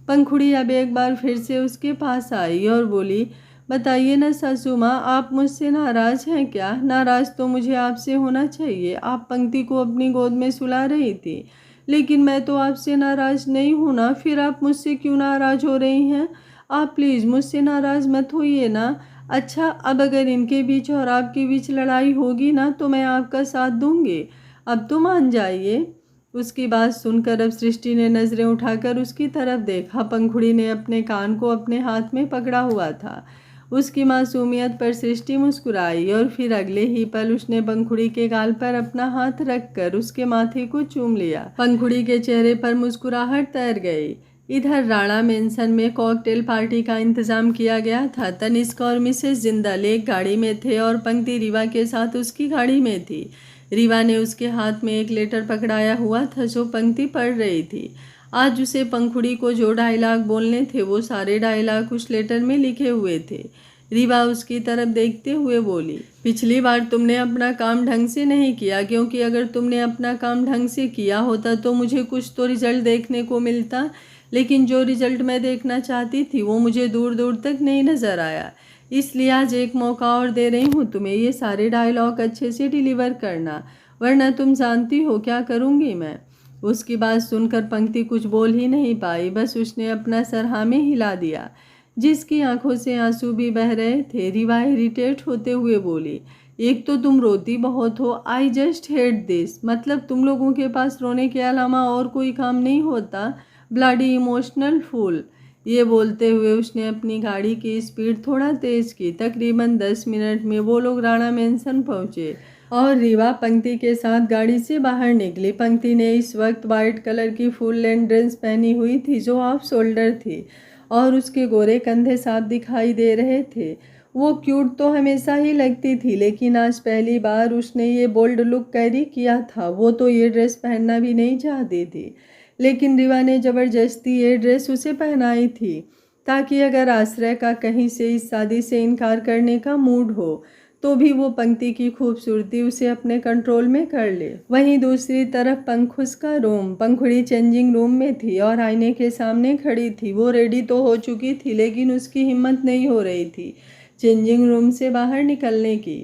पंखुड़ी अब एक बार फिर से उसके पास आई और बोली, बताइए ना सासू माँ, आप मुझसे नाराज हैं क्या? नाराज तो मुझे आपसे होना चाहिए। आप पंक्ति को अपनी गोद में सुला रही थी, लेकिन मैं तो आपसे नाराज नहीं हूँ ना, फिर आप मुझसे क्यों नाराज हो रही हैं? आप प्लीज़ मुझसे नाराज मत होइए ना। अच्छा, अब अगर इनके बीच और आपके बीच लड़ाई होगी ना तो मैं आपका साथ दूंगी। अब तो मान जाइए। उसकी बात सुनकर अब सृष्टि ने नज़रें उठाकर उसकी तरफ देखा। पंखुड़ी ने अपने कान को अपने हाथ में पकड़ा हुआ था। उसकी मासूमियत पर सृष्टि मुस्कुराई और फिर अगले ही पल उसने पंखुड़ी के गाल पर अपना हाथ रखकर उसके माथे को चूम लिया। पंखुड़ी के चेहरे पर मुस्कुराहट तैर गई। इधर राणा मेंशन में कॉकटेल पार्टी का इंतजाम किया गया था। तनिष्क और मिसेस जिंदल एक गाड़ी में थे और पंक्ति रीवा के साथ उसकी गाड़ी में थी। रीवा ने उसके हाथ में एक लेटर पकड़ाया हुआ था जो पंक्ति पढ़ रही थी। आज उसे पंखुड़ी को जो डायलॉग बोलने थे वो सारे डायलॉग उस लेटर में लिखे हुए थे। रीवा उसकी तरफ देखते हुए बोली, पिछली बार तुमने अपना काम ढंग से नहीं किया, क्योंकि अगर तुमने अपना काम ढंग से किया होता तो मुझे कुछ तो रिजल्ट देखने को मिलता, लेकिन जो रिजल्ट मैं देखना चाहती थी वो मुझे दूर दूर तक नहीं नज़र आया। इसलिए आज एक मौका और दे रही हूँ तुम्हें, ये सारे डायलॉग अच्छे से डिलीवर करना, वरना तुम जानती हो क्या करूँगी मैं। उसकी बात सुनकर पंक्ति कुछ बोल ही नहीं पाई, बस उसने अपना सर हाँ में हिला दिया। जिसकी आंखों से आंसू भी बह रहे थे। रीवा इरिटेट होते हुए बोली, एक तो तुम रोती बहुत हो, आई जस्ट हेट दिस। मतलब तुम लोगों के पास रोने के अलावा और कोई काम नहीं होता? Bloody emotional fool. ये बोलते हुए उसने अपनी गाड़ी की स्पीड थोड़ा तेज़ की। तकरीबन 10 मिनट में वो लोग राणा मेंशन पहुँचे और रीवा पंक्ति के साथ गाड़ी से बाहर निकली। पंक्ति ने इस वक्त वाइट कलर की फुल लेंथ ड्रेस पहनी हुई थी जो ऑफ शोल्डर थी और उसके गोरे कंधे साफ दिखाई दे रहे थे। वो क्यूट तो हमेशा ही लगती थी, लेकिन आज पहली बार उसने ये बोल्ड लुक कैरी किया था। वो तो ये ड्रेस पहनना भी नहीं चाहती थी, लेकिन रीवा ने ज़बरदस्ती ये ड्रेस उसे पहनाई थी ताकि अगर आश्रय का कहीं से इस शादी से इनकार करने का मूड हो तो भी वो पंक्ति की खूबसूरती उसे अपने कंट्रोल में कर ले। वहीं दूसरी तरफ पंखुस का रूम, पंखुड़ी चेंजिंग रूम में थी और आईने के सामने खड़ी थी। वो रेडी तो हो चुकी थी, लेकिन उसकी हिम्मत नहीं हो रही थी चेंजिंग रूम से बाहर निकलने की।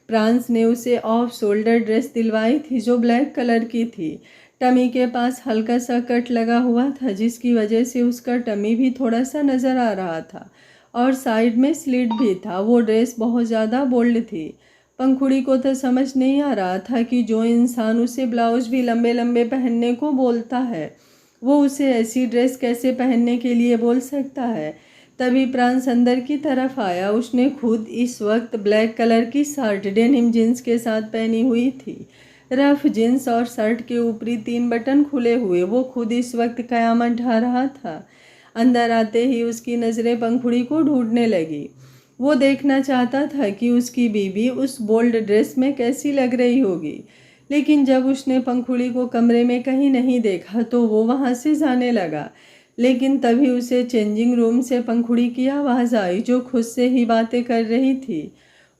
प्रांस ने उसे ऑफ शोल्डर ड्रेस दिलवाई थी जो ब्लैक कलर की थी। टमी के पास हल्का सा कट लगा हुआ था, जिसकी वजह से उसका टमी भी थोड़ा सा नज़र आ रहा था और साइड में स्लिट भी था। वो ड्रेस बहुत ज़्यादा बोल्ड थी। पंखुड़ी को तो समझ नहीं आ रहा था कि जो इंसान उसे ब्लाउज भी लंबे लंबे पहनने को बोलता है वो उसे ऐसी ड्रेस कैसे पहनने के लिए बोल सकता है। तभी प्रांस अंदर की तरफ आया। उसने खुद इस वक्त ब्लैक कलर की शर्ट डेनिम जींस के साथ पहनी हुई थी। रफ जींस और शर्ट के ऊपरी 3 बटन खुले हुए वो खुद इस वक्त कयामत ढा रहा था। अंदर आते ही उसकी नज़रें पंखुड़ी को ढूंढने लगी। वो देखना चाहता था कि उसकी बीवी उस बोल्ड ड्रेस में कैसी लग रही होगी, लेकिन जब उसने पंखुड़ी को कमरे में कहीं नहीं देखा तो वो वहाँ से जाने लगा। लेकिन तभी उसे चेंजिंग रूम से पंखुड़ी की आवाज़ आई जो खुद से ही बातें कर रही थी।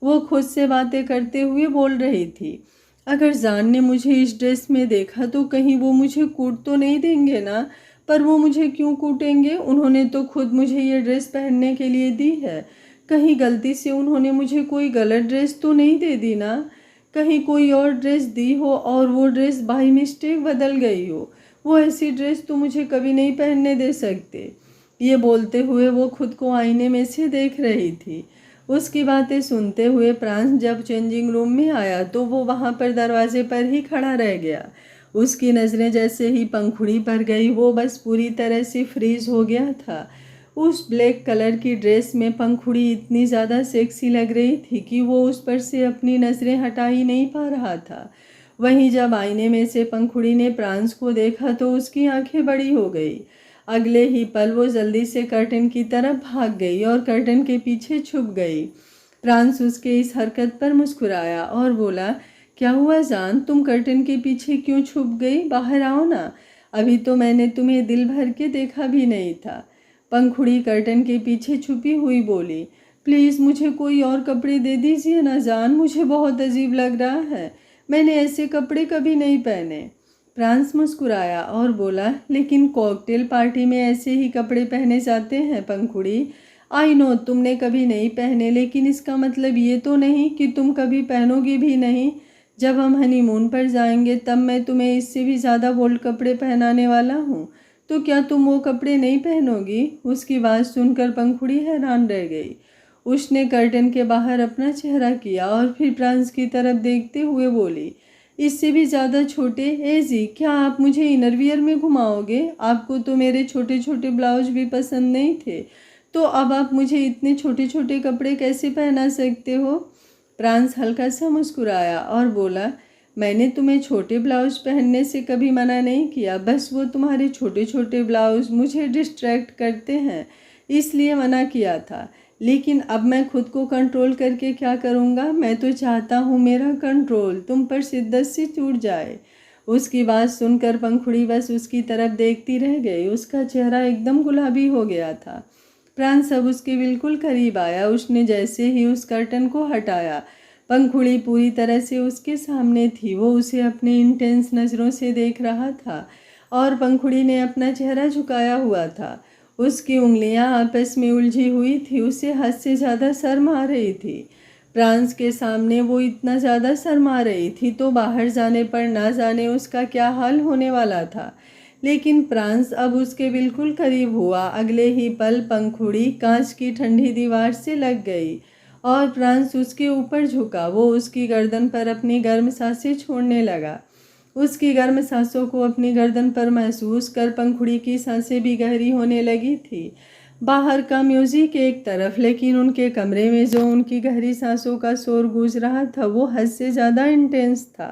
वो खुद से बातें करते हुए बोल रही थी, अगर जान ने मुझे इस ड्रेस में देखा तो कहीं वो मुझे कूट तो नहीं देंगे ना? पर वो मुझे क्यों कूटेंगे? उन्होंने तो खुद मुझे ये ड्रेस पहनने के लिए दी है। कहीं गलती से उन्होंने मुझे कोई गलत ड्रेस तो नहीं दे दी ना? कहीं कोई और ड्रेस दी हो और वो ड्रेस बाई मिस्टेक बदल गई हो। वो ऐसी ड्रेस तो मुझे कभी नहीं पहनने दे सकते। ये बोलते हुए वो खुद को आईने में से देख रही थी। उसकी बातें सुनते हुए प्रांस जब चेंजिंग रूम में आया तो वो वहाँ पर दरवाजे पर ही खड़ा रह गया। उसकी नज़रें जैसे ही पंखुड़ी पर गई वो बस पूरी तरह से फ्रीज हो गया था। उस ब्लैक कलर की ड्रेस में पंखुड़ी इतनी ज़्यादा सेक्सी लग रही थी कि वो उस पर से अपनी नज़रें हटा ही नहीं पा रहा था। वहीं जब आईने में से पंखुड़ी ने प्रांस को देखा तो उसकी आंखें बड़ी हो गई। अगले ही पल वो जल्दी से कर्टन की तरफ भाग गई और कर्टन के पीछे छुप गई। प्रांस उसके इस हरकत पर मुस्कुराया और बोला, क्या हुआ जान, तुम कर्टन के पीछे क्यों छुप गई? बाहर आओ ना, अभी तो मैंने तुम्हें दिल भर के देखा भी नहीं था। पंखुड़ी कर्टन के पीछे छुपी हुई बोली, प्लीज़ मुझे कोई और कपड़े दे दीजिए ना जान, मुझे बहुत अजीब लग रहा है। मैंने ऐसे कपड़े कभी नहीं पहने। फ्रांस मुस्कुराया और बोला, लेकिन कॉकटेल पार्टी में ऐसे ही कपड़े पहने जाते हैं पंखुड़ी। आई नो तुमने कभी नहीं पहने, लेकिन इसका मतलब ये तो नहीं कि तुम कभी पहनोगी भी नहीं। जब हम हनीमून पर जाएंगे तब मैं तुम्हें इससे भी ज़्यादा बोल्ड कपड़े पहनाने वाला हूँ। तो क्या तुम वो कपड़े नहीं पहनोगी? उसकी बात सुनकर पंखुड़ी हैरान रह गई। उसने कर्टन के बाहर अपना चेहरा किया और फिर फ्रांस की तरफ देखते हुए बोली, इससे भी ज़्यादा छोटे? एजी, क्या आप मुझे इनरवियर में घुमाओगे? आपको तो मेरे छोटे छोटे ब्लाउज भी पसंद नहीं थे, तो अब आप मुझे इतने छोटे छोटे कपड़े कैसे पहना सकते हो? फ्रांस हल्का सा मुस्कुराया और बोला, मैंने तुम्हें छोटे ब्लाउज पहनने से कभी मना नहीं किया, बस वो तुम्हारे छोटे छोटे ब्लाउज मुझे डिस्ट्रैक्ट करते हैं, इसलिए मना किया था। लेकिन अब मैं खुद को कंट्रोल करके क्या करूँगा? मैं तो चाहता हूँ मेरा कंट्रोल तुम पर शिद्दत से टूट जाए। उसकी बात सुनकर पंखुड़ी बस उसकी तरफ देखती रह गई। उसका चेहरा एकदम गुलाबी हो गया था। फ्रांस अब उसके बिल्कुल करीब आया। उसने जैसे ही उस कर्टन को हटाया, पंखुड़ी पूरी तरह से उसके सामने थी। वो उसे अपनी इंटेंस नज़रों से देख रहा था और पंखुड़ी ने अपना चेहरा झुकाया हुआ था। उसकी उंगलियां आपस में उलझी हुई थी। उसे हद से ज़्यादा शर्म आ रही थी। फ्रांस के सामने वो इतना ज़्यादा शर्मा रही थी तो बाहर जाने पर ना जाने उसका क्या हाल होने वाला था। लेकिन फ्रांस अब उसके बिल्कुल करीब हुआ। अगले ही पल पंखुड़ी कांच की ठंडी दीवार से लग गई और फ्रांस उसके ऊपर झुका। वो उसकी गर्दन पर अपनी गर्म सांसें छोड़ने लगा। उसकी गर्म सांसों को अपनी गर्दन पर महसूस कर पंखुड़ी की सांसें भी गहरी होने लगी थी। बाहर का म्यूजिक एक तरफ, लेकिन उनके कमरे में जो उनकी गहरी सांसों का शोर गूंज रहा था वो हद से ज़्यादा इंटेंस था।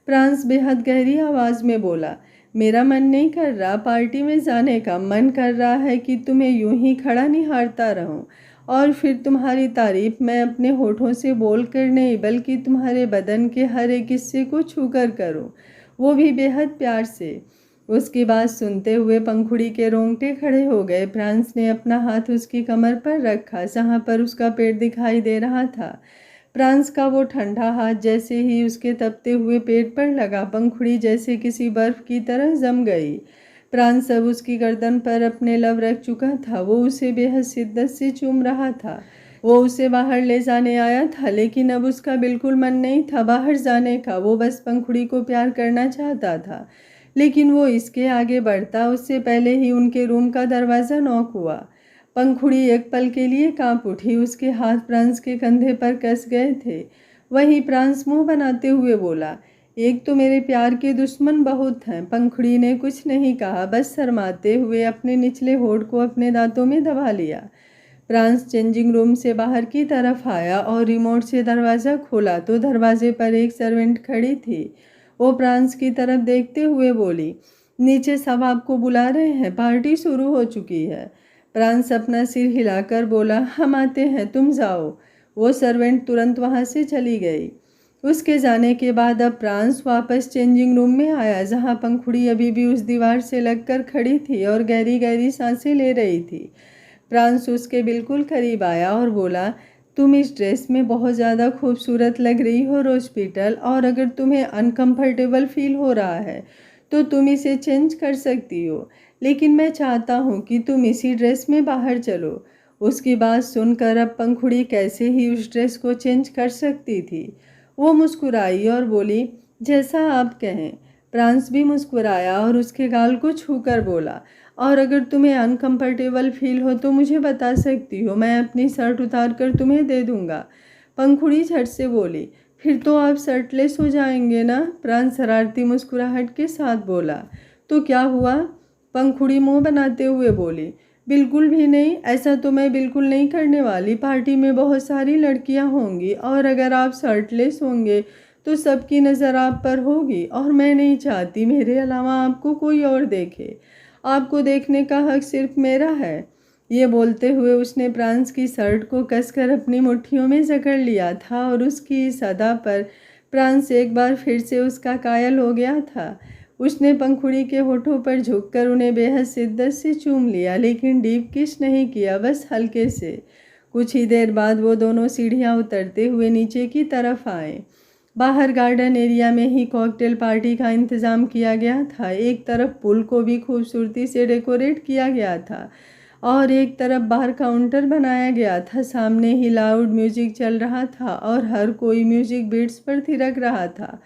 फ्रांस बेहद गहरी आवाज़ में बोला, मेरा मन नहीं कर रहा पार्टी में जाने का। मन कर रहा है कि तुम्हें यूं ही खड़ा निहारता रहूं और फिर तुम्हारी तारीफ मैं अपने होठों से बोल कर नहीं बल्कि तुम्हारे बदन के हर एक हिस्से को छू कर करूँ, वो भी बेहद प्यार से। उसकी बात सुनते हुए पंखुड़ी के रोंगटे खड़े हो गए। फ्रांस ने अपना हाथ उसकी कमर पर रखा जहाँ पर उसका पेट दिखाई दे रहा था। फ्रांस का वो ठंडा हाथ जैसे ही उसके तपते हुए पेट पर लगा, पंखुड़ी जैसे किसी बर्फ की तरह जम गई। फ्रांस अब उसकी गर्दन पर अपने लब रख चुका था। वो उसे बेहद शिद्दत से चूम रहा था। वो उसे बाहर ले जाने आया था, लेकिन अब उसका बिल्कुल मन नहीं था बाहर जाने का। वो बस पंखुड़ी को प्यार करना चाहता था। लेकिन वो इसके आगे बढ़ता उससे पहले ही उनके रूम का दरवाज़ा नॉक हुआ। पंखुड़ी एक पल के लिए कांप उठी। उसके हाथ फ्रांस के कंधे पर कस गए थे। वहीं फ्रांस मुंह बनाते हुए बोला, एक तो मेरे प्यार के दुश्मन बहुत हैं। पंखुड़ी ने कुछ नहीं कहा, बस शर्माते हुए अपने निचले होठ को अपने दांतों में दबा लिया। फ्रांस चेंजिंग रूम से बाहर की तरफ आया और रिमोट से दरवाज़ा खोला तो दरवाजे पर एक सर्वेंट खड़ी थी। वो फ्रांस की तरफ देखते हुए बोली, नीचे सब आपको बुला रहे हैं, पार्टी शुरू हो चुकी है। फ्रांस अपना सिर हिलाकर बोला, हम आते हैं, तुम जाओ। वो सर्वेंट तुरंत वहाँ से चली गई। उसके जाने के बाद अब फ्रांस वापस चेंजिंग रूम में आया जहाँ पंखुड़ी अभी भी उस दीवार से लगकर खड़ी थी और गहरी गहरी सांसें ले रही थी। फ्रांस उसके बिल्कुल करीब आया और बोला, तुम इस ड्रेस में बहुत ज़्यादा खूबसूरत लग रही हो रोज पीटल, और अगर तुम्हें अनकंफर्टेबल फील हो रहा है तो तुम इसे चेंज कर सकती हो, लेकिन मैं चाहता हूँ कि तुम इसी ड्रेस में बाहर चलो। उसकी बात सुनकर अब पंखुड़ी कैसे ही उस ड्रेस को चेंज कर सकती थी। वो मुस्कुराई और बोली, जैसा आप कहें। फ्रांस भी मुस्कुराया और उसके गाल को छूकर बोला, और अगर तुम्हें अनकंफर्टेबल फील हो तो मुझे बता सकती हो, मैं अपनी शर्ट उतार कर तुम्हें दे दूँगा। पंखुड़ी झट से बोली, फिर तो आप शर्टलेस हो जाएंगे ना? फ्रांस शरारती मुस्कुराहट के साथ बोला, तो क्या हुआ? पंखुड़ी मुंह बनाते हुए बोली, बिल्कुल भी नहीं, ऐसा तो मैं बिल्कुल नहीं करने वाली। पार्टी में बहुत सारी लड़कियां होंगी और अगर आप शर्टलेस होंगे तो सबकी नज़र आप पर होगी और मैं नहीं चाहती मेरे अलावा आपको कोई और देखे। आपको देखने का हक सिर्फ मेरा है। ये बोलते हुए उसने फ्रांस की शर्ट को कसकर अपनी मुट्ठियों में जकड़ लिया था और उसकी इस अदा पर फ्रांस एक बार फिर से उसका कायल हो गया था। उसने पंखुड़ी के होठों पर झुककर उन्हें बेहद शिद्दत से चूम लिया, लेकिन डीप किस नहीं किया, बस हल्के से। कुछ ही देर बाद वो दोनों सीढ़ियाँ उतरते हुए नीचे की तरफ आए। बाहर गार्डन एरिया में ही कॉकटेल पार्टी का इंतज़ाम किया गया था। एक तरफ पुल को भी खूबसूरती से डेकोरेट किया गया था और एक तरफ बाहर काउंटर बनाया गया था। सामने ही लाउड म्यूजिक चल रहा था और हर कोई म्यूजिक बीट्स पर थिरक रहा था।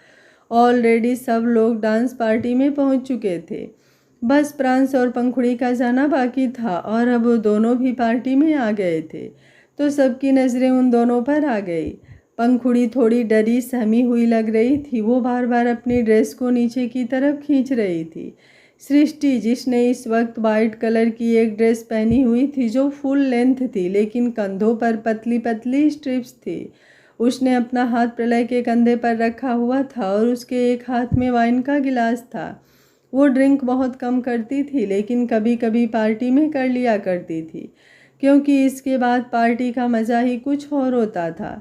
ऑलरेडी सब लोग डांस पार्टी में पहुंच चुके थे। बस प्रांस और पंखुड़ी का जाना बाकी था और अब वो दोनों भी पार्टी में आ गए थे तो सबकी नज़रें उन दोनों पर आ गई। पंखुड़ी थोड़ी डरी सहमी हुई लग रही थी। वो बार बार अपनी ड्रेस को नीचे की तरफ खींच रही थी। सृष्टि, जिसने इस वक्त वाइट कलर की एक ड्रेस पहनी हुई थी जो फुल लेंथ थी लेकिन कंधों पर पतली पतली स्ट्रिप्स थी, उसने अपना हाथ प्रलय के कंधे पर रखा हुआ था और उसके एक हाथ में वाइन का गिलास था। वो ड्रिंक बहुत कम करती थी लेकिन कभी कभी पार्टी में कर लिया करती थी क्योंकि इसके बाद पार्टी का मज़ा ही कुछ और होता था।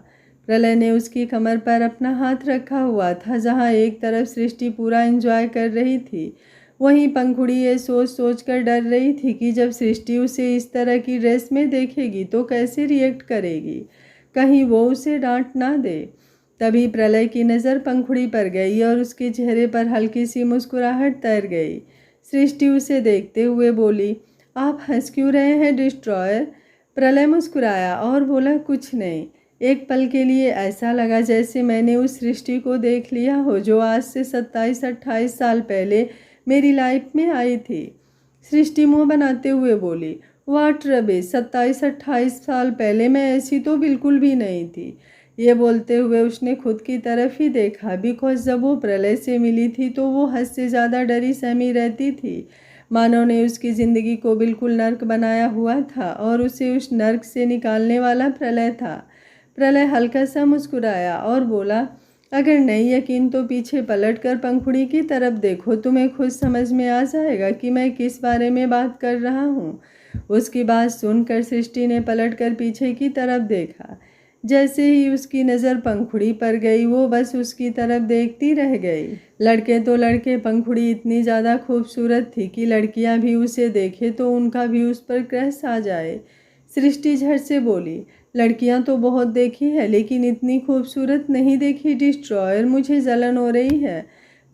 प्रलय ने उसकी कमर पर अपना हाथ रखा हुआ था। जहाँ एक तरफ सृष्टि पूरा एंजॉय कर रही थी वहीं पंखुड़ी ये सोच सोच कर डर रही थी कि जब सृष्टि उसे इस तरह की ड्रेस में देखेगी तो कैसे रिएक्ट करेगी, कहीं वो उसे डांट ना दे। तभी प्रलय की नज़र पंखुड़ी पर गई और उसके चेहरे पर हल्की सी मुस्कुराहट तैर गई। सृष्टि उसे देखते हुए बोली, आप हंस क्यों रहे हैं डिस्ट्रॉयर? प्रलय मुस्कुराया और बोला, कुछ नहीं। एक पल के लिए ऐसा लगा जैसे मैंने उस सृष्टि को देख लिया हो जो आज से 27-28 साल पहले मेरी लाइफ में आई थी। सृष्टि मुँह बनाते हुए बोली, वाट रबे, 27-28 साल पहले मैं ऐसी तो बिल्कुल भी नहीं थी। ये बोलते हुए उसने खुद की तरफ ही देखा, बिकॉज जब वो प्रलय से मिली थी तो वो हद से ज़्यादा डरी सहमी रहती थी। मानव ने उसकी ज़िंदगी को बिल्कुल नर्क बनाया हुआ था और उसे उस नर्क से निकालने वाला प्रलय था। प्रलय हल्का सा मुस्कुराया और बोला, अगर नहीं यकीन तो पीछे पलटकर पंखुड़ी की तरफ देखो, तुम्हें खुद समझ में आ जाएगा कि मैं किस बारे में बात कर रहा हूँ। उसकी बात सुनकर सृष्टि ने पलटकर पीछे की तरफ देखा। जैसे ही उसकी नज़र पंखुड़ी पर गई वो बस उसकी तरफ देखती रह गई। लड़के तो लड़के, पंखुड़ी इतनी ज़्यादा खूबसूरत थी कि लड़कियां भी उसे देखें तो उनका भी उस पर क्रश आ जाए। सृष्टि झट से बोली, लड़कियां तो बहुत देखी है लेकिन इतनी खूबसूरत नहीं देखी डिस्ट्रॉयर, मुझे जलन हो रही है।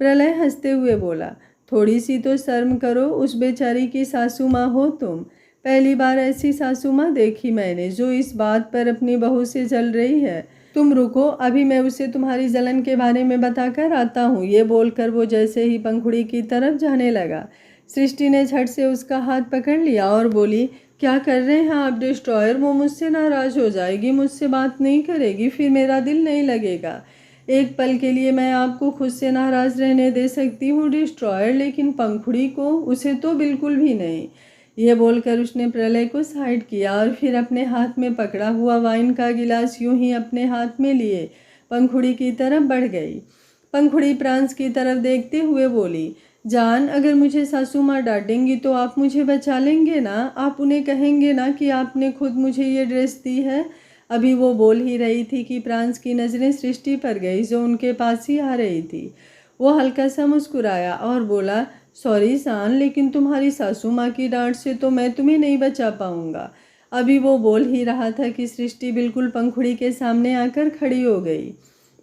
प्रलय हंसते हुए बोला, थोड़ी सी तो शर्म करो, उस बेचारी की सासू माँ हो तुम। पहली बार ऐसी सासू माँ देखी मैंने जो इस बात पर अपनी बहू से जल रही है। तुम रुको, अभी मैं उसे तुम्हारी जलन के बारे में बताकर आता हूँ। ये बोलकर वो जैसे ही पंखुड़ी की तरफ जाने लगा, सृष्टि ने झट से उसका हाथ पकड़ लिया और बोली, क्या कर रहे हैं आप डिस्ट्रॉयर? वो मुझसे नाराज़ हो जाएगी, मुझसे बात नहीं करेगी, फिर मेरा दिल नहीं लगेगा। एक पल के लिए मैं आपको खुद से नाराज़ रहने दे सकती हूँ डिस्ट्रॉयर, लेकिन पंखुड़ी को, उसे तो बिल्कुल भी नहीं। ये बोलकर उसने प्रलय को साइड किया और फिर अपने हाथ में पकड़ा हुआ वाइन का गिलास यूं ही अपने हाथ में लिए पंखुड़ी की तरफ बढ़ गई। पंखुड़ी प्रांस की तरफ देखते हुए बोली, जान, अगर मुझे सासू माँ डांटेंगी तो आप मुझे बचा लेंगे ना? आप उन्हें कहेंगे ना कि आपने खुद मुझे ये ड्रेस दी है? अभी वो बोल ही रही थी कि प्रांस की नज़रें सृष्टि पर गई जो उनके पास ही आ रही थी। वो हल्का सा मुस्कुराया और बोला, सॉरी शान, लेकिन तुम्हारी सासू माँ की डांट से तो मैं तुम्हें नहीं बचा पाऊँगा। अभी वो बोल ही रहा था कि सृष्टि बिल्कुल पंखुड़ी के सामने आकर खड़ी हो गई।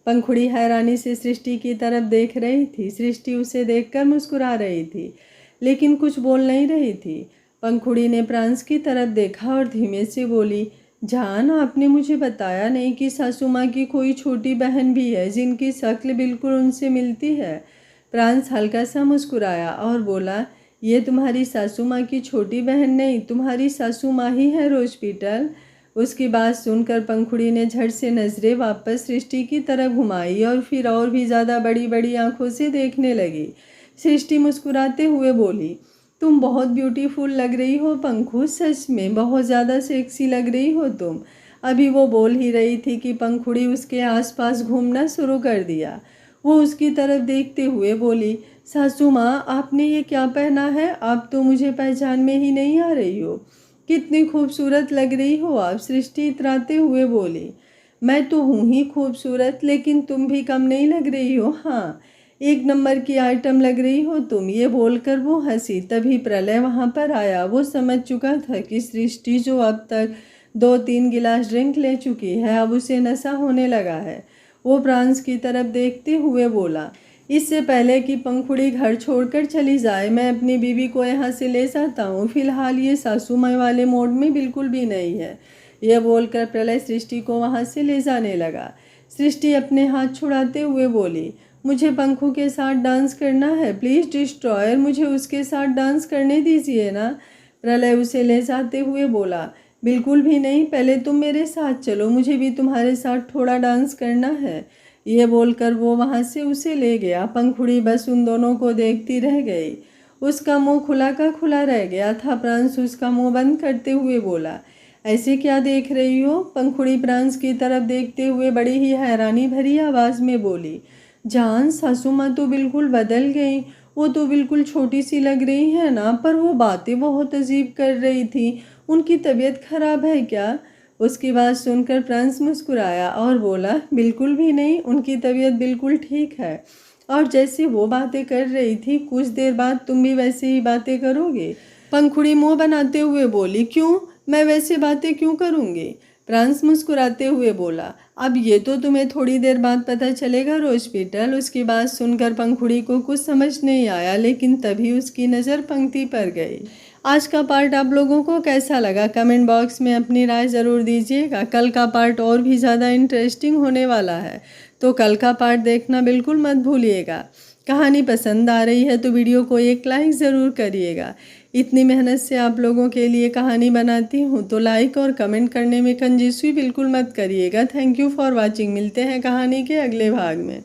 पंखुड़ी हैरानी से सृष्टि की तरफ देख रही थी। सृष्टि उसे देखकर मुस्कुरा रही थी लेकिन कुछ बोल नहीं रही थी। पंखुड़ी ने प्रांस की तरफ देखा और धीमे से बोली, जान, आपने मुझे बताया नहीं कि सासू माँ की कोई छोटी बहन भी है जिनकी शक्ल बिल्कुल उनसे मिलती है। प्रांस हल्का सा मुस्कुराया और बोला, ये तुम्हारी सासू माँ की छोटी बहन नहीं, तुम्हारी सासू माँ ही है रोजपीटल। उसकी बात सुनकर पंखुड़ी ने झट से नज़रें वापस सृष्टि की तरफ घुमाई और फिर और भी ज़्यादा बड़ी बड़ी आंखों से देखने लगी। सृष्टि मुस्कुराते हुए बोली, तुम बहुत ब्यूटीफुल लग रही हो पंखु, सच में बहुत ज़्यादा सेक्सी लग रही हो तुम। अभी वो बोल ही रही थी कि पंखुड़ी उसके आसपास घूमना शुरू कर दिया। वो उसकी तरफ देखते हुए बोली, सासू माँ, आपने ये क्या पहना है? आप तो मुझे पहचान में ही नहीं आ रही हो। कितनी खूबसूरत लग रही हो आप। सृष्टि इतराते हुए बोली, मैं तो हूँ ही खूबसूरत, लेकिन तुम भी कम नहीं लग रही हो। हाँ, एक नंबर की आइटम लग रही हो तुम। ये बोलकर वो हंसी। तभी प्रलय वहाँ पर आया। वो समझ चुका था कि सृष्टि जो अब तक 2-3 गिलास ड्रिंक ले चुकी है, अब उसे नशा होने लगा है। वो प्रांस की तरफ देखते हुए बोला, इससे पहले कि पंखुड़ी घर छोड़कर चली जाए, मैं अपनी बीवी को यहाँ से ले जाता हूँ। फिलहाल ये सासू माँ वाले मोड में बिल्कुल भी नहीं है। यह बोलकर प्रलय सृष्टि को वहाँ से ले जाने लगा। सृष्टि अपने हाथ छुड़ाते हुए बोली, मुझे पंखू के साथ डांस करना है, प्लीज़ डिस्ट्रॉयर, मुझे उसके साथ डांस करने दीजिए ना। प्रलय उसे ले जाते हुए बोला, बिल्कुल भी नहीं, पहले तुम मेरे साथ चलो, मुझे भी तुम्हारे साथ थोड़ा डांस करना है। ये बोलकर वो वहाँ से उसे ले गया। पंखुड़ी बस उन दोनों को देखती रह गई। उसका मुंह खुला का खुला रह गया था। प्रांस उसका मुंह बंद करते हुए बोला, ऐसे क्या देख रही हो? पंखुड़ी प्रांस की तरफ देखते हुए बड़ी ही हैरानी भरी आवाज़ में बोली, जान, सासू माँ तो बिल्कुल बदल गई, वो तो बिल्कुल छोटी सी लग रही है ना, पर वो बातें बहुत अजीब कर रही थी, उनकी तबीयत खराब है क्या? उसकी बात सुनकर प्रांस मुस्कुराया और बोला, बिल्कुल भी नहीं, उनकी तबीयत बिल्कुल ठीक है, और जैसे वो बातें कर रही थी, कुछ देर बाद तुम भी वैसे ही बातें करोगे। पंखुड़ी मुंह बनाते हुए बोली, क्यों, मैं वैसे बातें क्यों करूँगी? प्रांस मुस्कुराते हुए बोला, अब ये तो तुम्हें थोड़ी देर बाद पता चलेगा रोज-पीटल। उसकी बात सुनकर पंखुड़ी को कुछ समझ नहीं आया, लेकिन तभी उसकी नज़र पंक्ति पर गई। आज का पार्ट आप लोगों को कैसा लगा कमेंट बॉक्स में अपनी राय ज़रूर दीजिएगा। कल का पार्ट और भी ज़्यादा इंटरेस्टिंग होने वाला है, तो कल का पार्ट देखना बिल्कुल मत भूलिएगा। कहानी पसंद आ रही है तो वीडियो को एक लाइक ज़रूर करिएगा। इतनी मेहनत से आप लोगों के लिए कहानी बनाती हूँ, तो लाइक और कमेंट करने में कंजूसी बिल्कुल मत करिएगा। Thank you for watching. मिलते हैं कहानी के अगले भाग में।